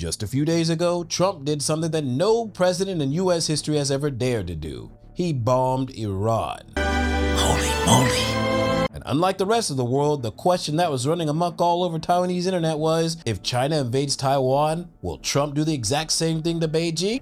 Just a few days ago, Trump did something that no president in US history has ever dared to do. He bombed Iran. Holy moly. And unlike the rest of the world, the question that was running amok all over Taiwanese internet was, if China invades Taiwan, will Trump do the exact same thing to Beijing?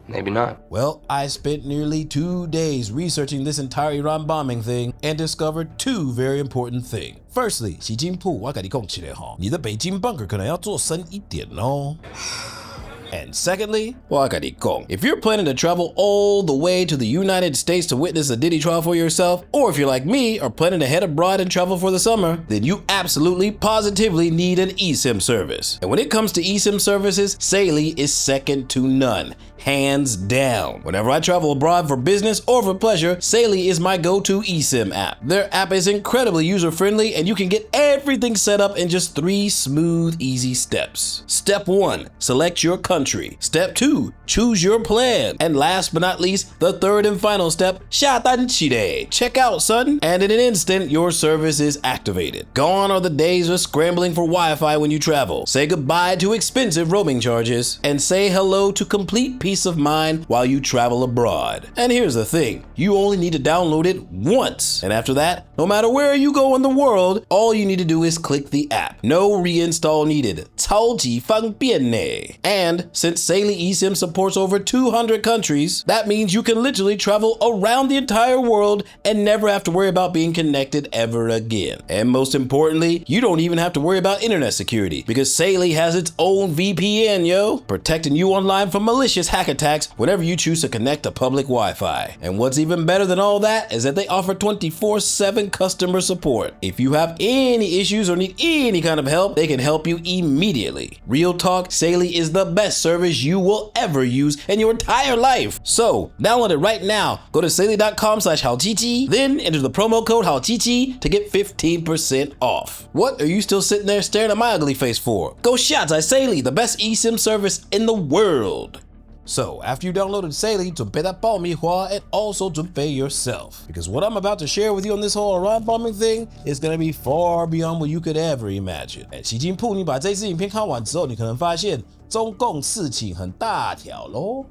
Maybe not. Well, I spent nearly 2 days researching this entire Iran bombing thing and discovered two very important things. Firstly, 习近平，我跟你讲起来哈，你的北京 bunker 可能要做深一点哦。And secondly, if you're planning to travel all the way to the United States to witness a Diddy trial for yourself, or if you're like me, are planning to head abroad and travel for the summer, then you absolutely, positively need an eSIM service. And when it comes to eSIM services, Saily is second to none. Hands down. Whenever I travel abroad for business or for pleasure, Saily is my go-to eSIM app. Their app is incredibly user-friendly and you can get everything set up in just 3 smooth, easy steps. Step 1, select your country. Step 2, choose your plan. And last but not least, the third and final step, 下单起来. Check out, son. And in an instant, your service is activated. Gone are the days of scrambling for Wi-Fi when you travel. Say goodbye to expensive roaming charges and say hello to complete peace of mind while you travel abroad. And here's the thing, you only need to download it once. And after that, no matter where you go in the world, all you need to do is click the app. No reinstall needed. 超级方便呢. And since Saily eSIM supports over 200 countries, that means you can literally travel around the entire world and never have to worry about being connected ever again. And most importantly, you don't even have to worry about internet security because Saily has its own VPN, yo, protecting you online from malicious hack attacks whenever you choose to connect to public Wi-Fi. And what's even better than all that is that they offer 24/7 customer support. If you have any issues or need any kind of help, they can help you immediately. Real talk, Saily is the best service you will ever use in your entire life. So download it right now. Go to saily.com/howgg, then enter the promo code howgg to get 15% off. What are you still sitting there staring at my ugly face for? Go shout at Saily, the best eSIM service in the world. So, after you downloaded Saily, 准备到爆米花 and also 准备 yourself. Because what I'm about to share with you on this whole Iran bombing thing is going to be far beyond what you could ever imagine. 习近平，你把这支影片看完之后，你可能发现中共事情很大条咯。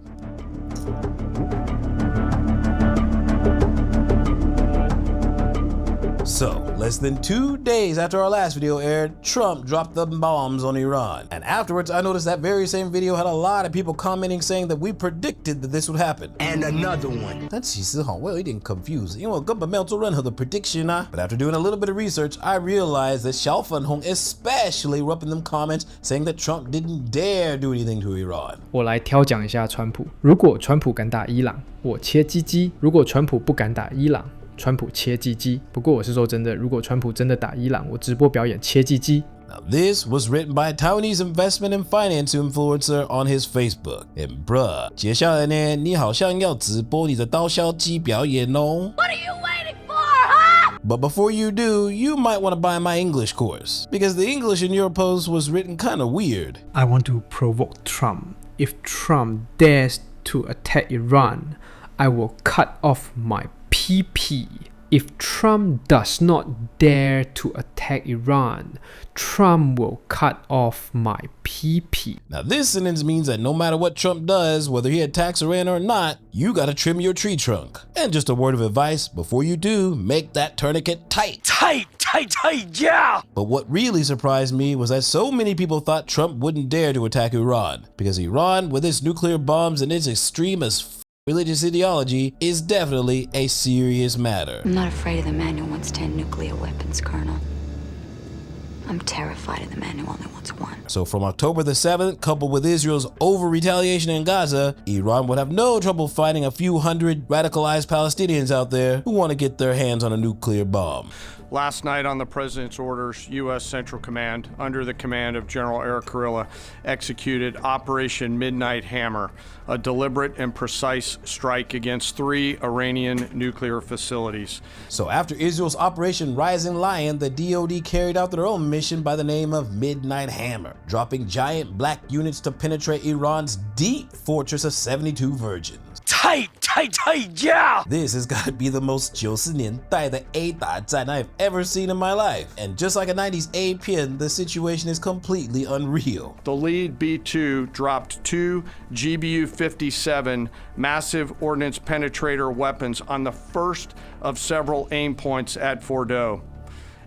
So, less than 2 days after our last video aired, Trump dropped the bombs on Iran. And afterwards, I noticed that very same video had a lot of people commenting saying that we predicted that this would happen. And another one. 但其实我有一点 confused, 因为我根本没有做任何的 prediction啊. But after doing a little bit of research, I realized that 小粉红 especially were up in them comments saying that Trump didn't dare do anything to Iran. 我来挑讲一下川普。如果川普敢打伊朗，我切鸡鸡；如果川普不敢打伊朗，川普切鸡鸡。不过我是说真的，如果川普真的打伊朗，我直播表演切鸡鸡。Now this was written by a Taiwanese investment and finance influencer on his Facebook. And bruh, 接下来呢，你好像要直播你的刀削鸡表演哦。What are you waiting for, huh? But before you do, you might want to buy my English course, because the English in your post was written kind of weird. I want to provoke Trump. If Trump dares to attack Iran, I will cut off my PP. If Trump does not dare to attack Iran, Trump will cut off my PP. Now this sentence means that no matter what Trump does, whether he attacks Iran or not, you gotta trim your tree trunk. And just a word of advice, before you do, make that tourniquet tight. Tight, yeah! But what really surprised me was that so many people thought Trump wouldn't dare to attack Iran, because Iran, with its nuclear bombs and its extreme as religious ideology, is definitely a serious matter. I'm not afraid of the man who wants 10 nuclear weapons, Colonel. I'm terrified of the man who only wants 1. So from October the 7th, coupled with Israel's over-retaliation in Gaza, Iran would have no trouble fighting a few hundred radicalized Palestinians out there who want to get their hands on a nuclear bomb. Last night, on the President's orders, U.S. Central Command, under the command of General Eric Kurilla, executed Operation Midnight Hammer, a deliberate and precise strike against 3 Iranian nuclear facilities. So after Israel's Operation Rising Lion, the DoD carried out their own mission by the name of Midnight Hammer, dropping giant black units to penetrate Iran's deep fortress of 72 virgins. Tight, yeah! This has got to be the most 90年代的 A 打战 I've ever seen in my life. And just like a 90s A 片, the situation is completely unreal. The lead B-2 dropped 2 GBU-57 massive ordnance penetrator weapons on the first of several aim points at Fordo.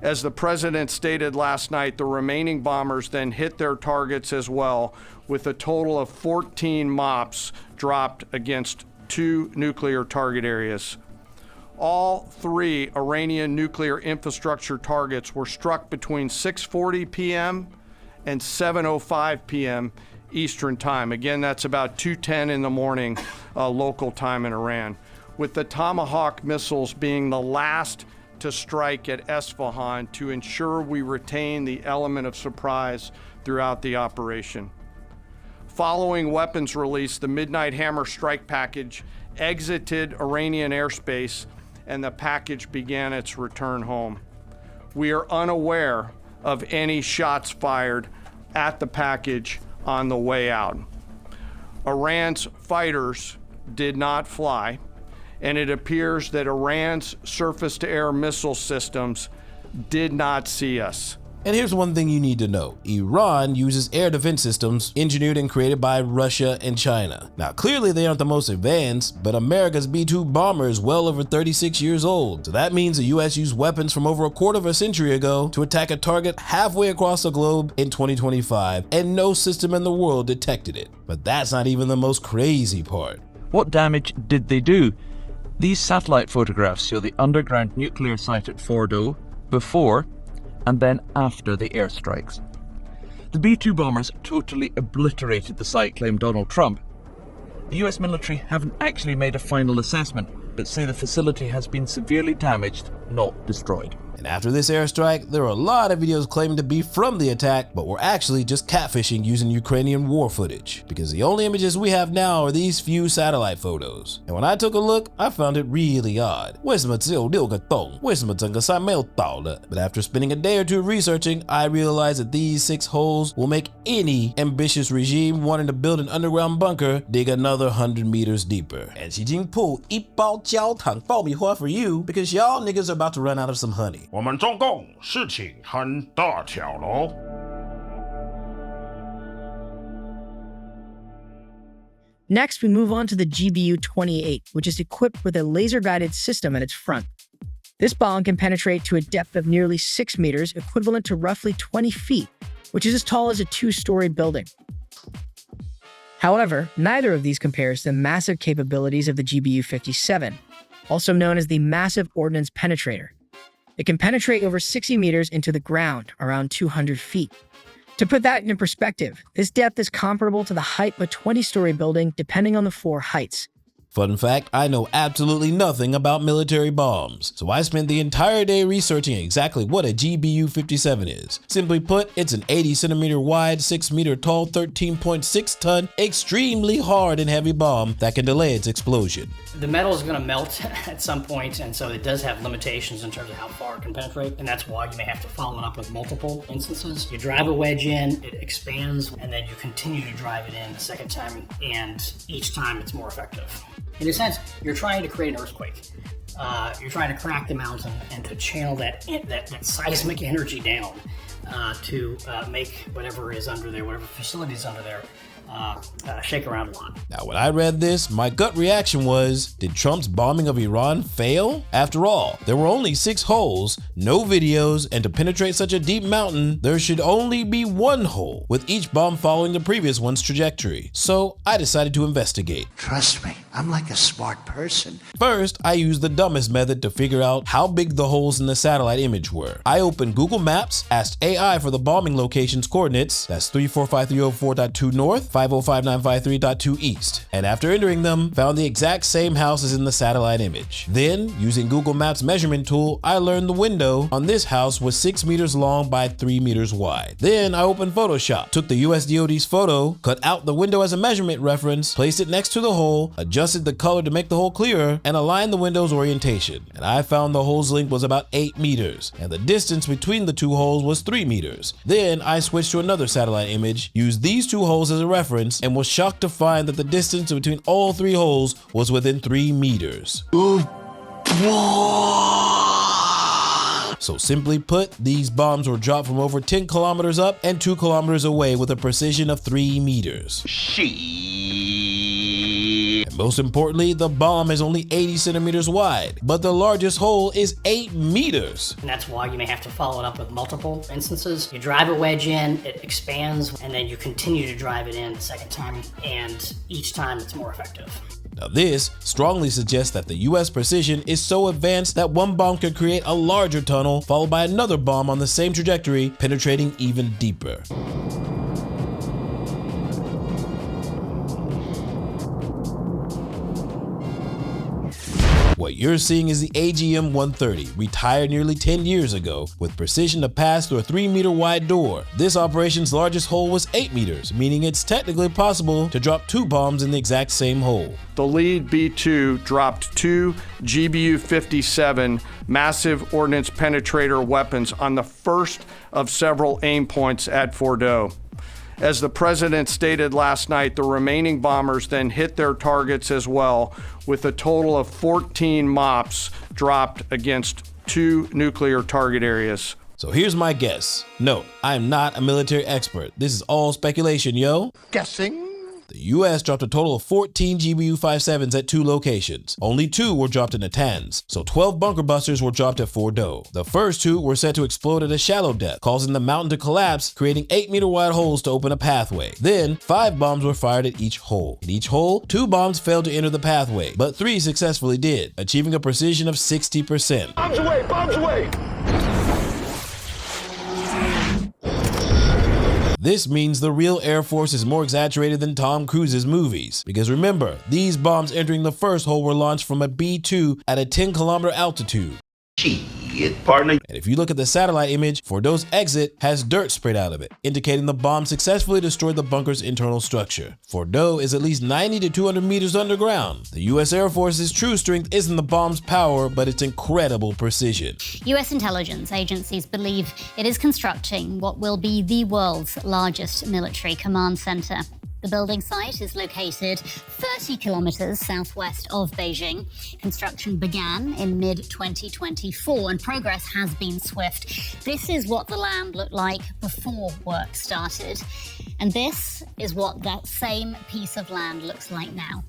As the president stated last night, the remaining bombers then hit their targets as well, with a total of 14 MOPs dropped against 2 nuclear target areas. All 3 Iranian nuclear infrastructure targets were struck between 6:40 p.m. and 7:05 p.m. Eastern Time. Again, that's about 2:10 in the morning local time in Iran, with the Tomahawk missiles being the last to strike at Esfahan to ensure we retain the element of surprise throughout the operation. Following weapons release, the Midnight Hammer strike package exited Iranian airspace and the package began its return home. We are unaware of any shots fired at the package on the way out. Iran's fighters did not fly, and it appears that Iran's surface-to-air missile systems did not see us. And here's one thing you need to know. Iran uses air defense systems engineered and created by Russia and China. Now, clearly they aren't the most advanced, but America's B-2 bomber is well over 36 years old. So that means the US used weapons from over a quarter of a century ago to attack a target halfway across the globe in 2025, and no system in the world detected it. But that's not even the most crazy part. What damage did they do? These satellite photographs show the underground nuclear site at Fordo before and then after the airstrikes. The B-2 bombers totally obliterated the site, claimed Donald Trump. The US military haven't actually made a final assessment, but say the facility has been severely damaged, not destroyed. And after this airstrike, there are a lot of videos claiming to be from the attack, but were actually just catfishing using Ukrainian war footage, because the only images we have now are these few satellite photos. And when I took a look, I found it really odd. 为什么只有6个洞？为什么整个山没有倒了？ But after spending a day or two researching, I realized that these 6 holes will make any ambitious regime wanting to build an underground bunker dig another 100 meters deeper. And 习近平一包焦糖爆米花 for you, because y'all niggas are about to run out of some honey. 我们中共事情很大条咯。Next, we move on to the GBU-28, which is equipped with a laser-guided system at its front. This bomb can penetrate to a depth of nearly 6 meters, equivalent to roughly 20 feet, which is as tall as a 2-story building. However, neither of these compares to the massive capabilities of the GBU-57, also known as the Massive Ordnance Penetrator. It can penetrate over 60 meters into the ground, around 200 feet. To put that into perspective, this depth is comparable to the height of a 20-story building, depending on the 4 heights. Fun fact, I know absolutely nothing about military bombs, so I spent the entire day researching exactly what a GBU-57 is. Simply put, it's an 80 centimeter wide, 6 meter tall, 13.6 ton, extremely hard and heavy bomb that can delay its explosion. The metal is going to melt at some point, and so it does have limitations in terms of how far it can penetrate, and that's why you may have to follow it up with multiple instances. You drive a wedge in, it expands, and then you continue to drive it in the second time, and each time it's more effective. In a sense, you're trying to create an earthquake. You're trying to crack the mountain and to channel that seismic energy down to make whatever is under there, whatever facility is under there, shake around a lot. Now, when I read this, my gut reaction was, did Trump's bombing of Iran fail? After all, there were only 6 holes, no videos, and to penetrate such a deep mountain, there should only be 1 hole, with each bomb following the previous one's trajectory. So I decided to investigate. Trust me, I'm like a smart person. First, I used the dumbest method to figure out how big the holes in the satellite image were. I opened Google Maps, asked AI for the bombing location's coordinates, that's 345304.2 north, 505953.2 east, and after entering them, found the exact same houses in the satellite image. Then, using Google Maps measurement tool, I learned the window window on this house was 6 meters long by 3 meters wide. Then I opened Photoshop, took the US DoD's photo, cut out the window as a measurement reference, placed it next to the hole, adjusted the color to make the hole clearer, and aligned the window's orientation. And I found the hole's length was about 8 meters, and the distance between the two holes was 3 meters. Then I switched to another satellite image, used these two holes as a reference, and was shocked to find that the distance between all 3 holes was within 3 meters. So simply put, these bombs were dropped from over 10 kilometers up and 2 kilometers away with a precision of 3 meters. And most importantly, the bomb is only 80 centimeters wide, but the largest hole is 8 meters. And that's why you may have to follow it up with multiple instances. You drive a wedge in, it expands, and then you continue to drive it in the second time, and each time it's more effective. Now this strongly suggests that the US precision is so advanced that one bomb could create a larger tunnel followed by another bomb on the same trajectory, penetrating even deeper. What you're seeing is the AGM-130, retired nearly 10 years ago, with precision to pass through a 3-meter wide door. This operation's largest hole was 8 meters, meaning it's technically possible to drop 2 bombs in the exact same hole. The lead B-2 dropped 2 GBU-57 massive ordnance penetrator weapons on the first of several aim points at Fordo. As the president stated last night, the remaining bombers then hit their targets as well, with a total of 14 MOPs dropped against 2 nuclear target areas. So here's my guess. Note, I am not a military expert. This is all speculation, yo. Guessing? The US dropped a total of 14 GBU-57s at 2 locations. Only 2 were dropped in Natanz, so 12 bunker busters were dropped at Fordo. The first 2 were said to explode at a shallow depth, causing the mountain to collapse, creating 8-meter wide holes to open a pathway. Then, 5 bombs were fired at each hole. In each hole, 2 bombs failed to enter the pathway, but 3 successfully did, achieving a precision of 60%. Bombs away! Bombs away! This means the real Air Force is more exaggerated than Tom Cruise's movies. Because remember, these bombs entering the first hole were launched from a B-2 at a 10-kilometer altitude. Partner. And if you look at the satellite image, Fordo's exit has dirt sprayed out of it, indicating the bomb successfully destroyed the bunker's internal structure. Fordo is at least 90 to 200 meters underground. The US Air Force's true strength isn't the bomb's power, but its incredible precision. US intelligence agencies believe it is constructing what will be the world's largest military command center. The building site is located 30 kilometers southwest of Beijing. Construction began in mid-2024 and progress has been swift. This is what the land looked like before work started. And this is what that same piece of land looks like now.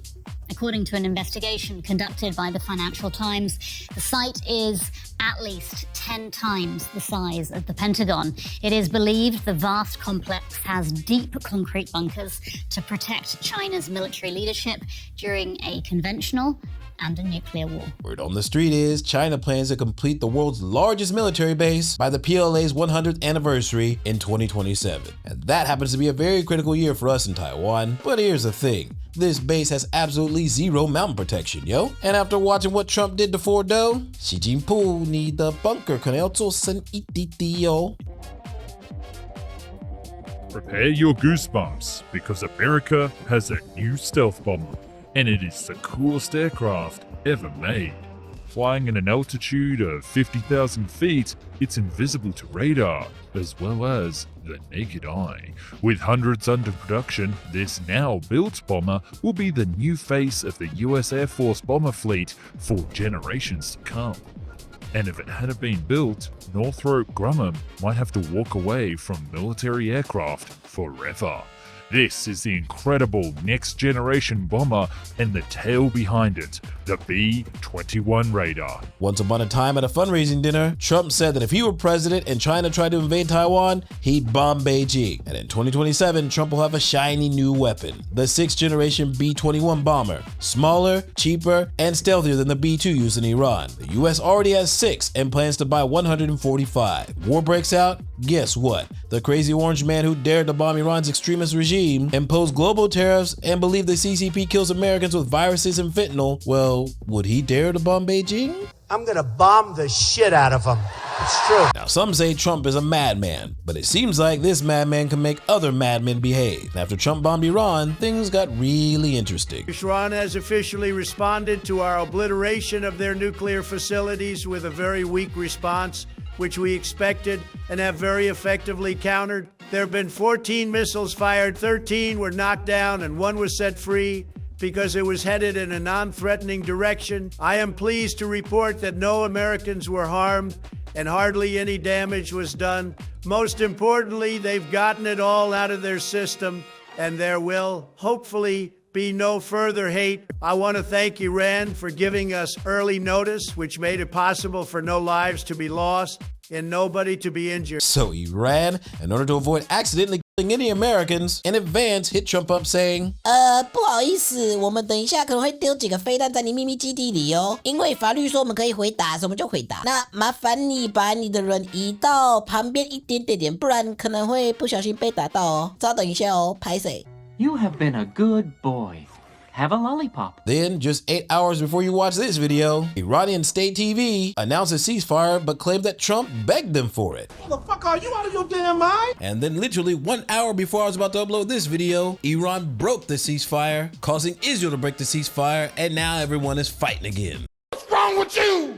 According to an investigation conducted by the Financial Times, the site is at least 10 times the size of the Pentagon. It is believed the vast complex has deep concrete bunkers to protect China's military leadership during a conventional and a nuclear war. Word on the street is China plans to complete the world's largest military base by the PLA's 100th anniversary in 2027. And that happens to be a very critical year for us in Taiwan. But here's the thing. This base has absolutely zero mountain protection, yo. And after watching what Trump did to Fordo, Xi Jinping 你的 bunker 可能要做深一滴滴哟。Prepare your goosebumps, because America has a new stealth bomber, and it is the coolest aircraft ever made. Flying at an altitude of 50,000 feet, it's invisible to radar, as well as the naked eye. With hundreds under production, this now-built bomber will be the new face of the US Air Force bomber fleet for generations to come. And if it hadn't been built, Northrop Grumman might have to walk away from military aircraft forever. This is the incredible next-generation bomber and the tale behind it, the B-21 Raider. Once upon a time at a fundraising dinner, Trump said that if he were president and China tried to invade Taiwan, he'd bomb Beijing. And in 2027, Trump will have a shiny new weapon, the 6th-generation B-21 bomber. Smaller, cheaper, and stealthier than the B-2 used in Iran. The US already has 6 and plans to buy 145. War breaks out? Guess what? The crazy orange man who dared to bomb Iran's extremist regime, impose global tariffs, and believe the CCP kills Americans with viruses and fentanyl, well, would he dare to bomb Beijing? I'm gonna bomb the shit out of them. It's true. Now, some say Trump is a madman, but it seems like this madman can make other madmen behave. After Trump bombed Iran, things got really interesting. Iran has officially responded to our obliteration of their nuclear facilities with a very weak response, which we expected and have very effectively countered. There have been 14 missiles fired, 13 were knocked down, and 1 was set free because it was headed in a non-threatening direction. I am pleased to report that no Americans were harmed and hardly any damage was done. Most importantly, they've gotten it all out of their system, and there will hopefully be no further hate. I want to thank Iran for giving us early notice, which made it possible for no lives to be lost and nobody to be injured. So Iran, in order to avoid accidentally killing any Americans, in advance hit Trump up saying, 不好意思，我们等一下可能会丢几个飞弹在你秘密基地里哦，因为法律说我们可以回答，所以我们就回答。那麻烦你把你的人移到旁边一点点，不然可能会不小心被打到哦。稍等一下哦，拍谁？ You have been a good boy. Have a lollipop. Then, just 8 hours before you watch this video, Iranian state TV announced a ceasefire but claimed that Trump begged them for it. Motherfucker, are you out of your damn mind? And then literally 1 hour before I was about to upload this video, Iran broke the ceasefire, causing Israel to break the ceasefire, and now everyone is fighting again. What's wrong with you?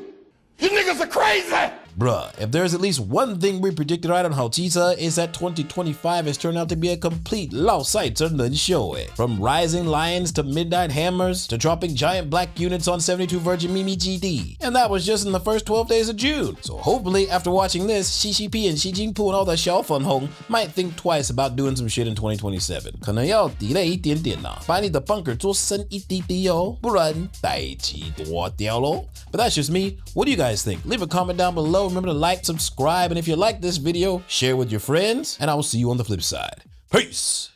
You niggas are crazy! Bruh, if there's at least one thing we predicted right on howgg, is that 2025 has turned out to be a complete 老赛真人秀eh. From rising lions to midnight hammers to dropping giant black units on 72 Virgin Mimi GD. And that was just in the first 12 days of June. So hopefully after watching this, CCP and Xi Jinping and all the 小粉红 might think twice about doing some shit in 2027. 可能要 delay 一点点啦，把你的 bunker 做深一滴滴哦，不然代志大条咯。But that's just me. What do you guys think? Leave a comment down below. Remember to like, subscribe, and if you like this video, share with your friends, and I will see you on the flip side. Peace!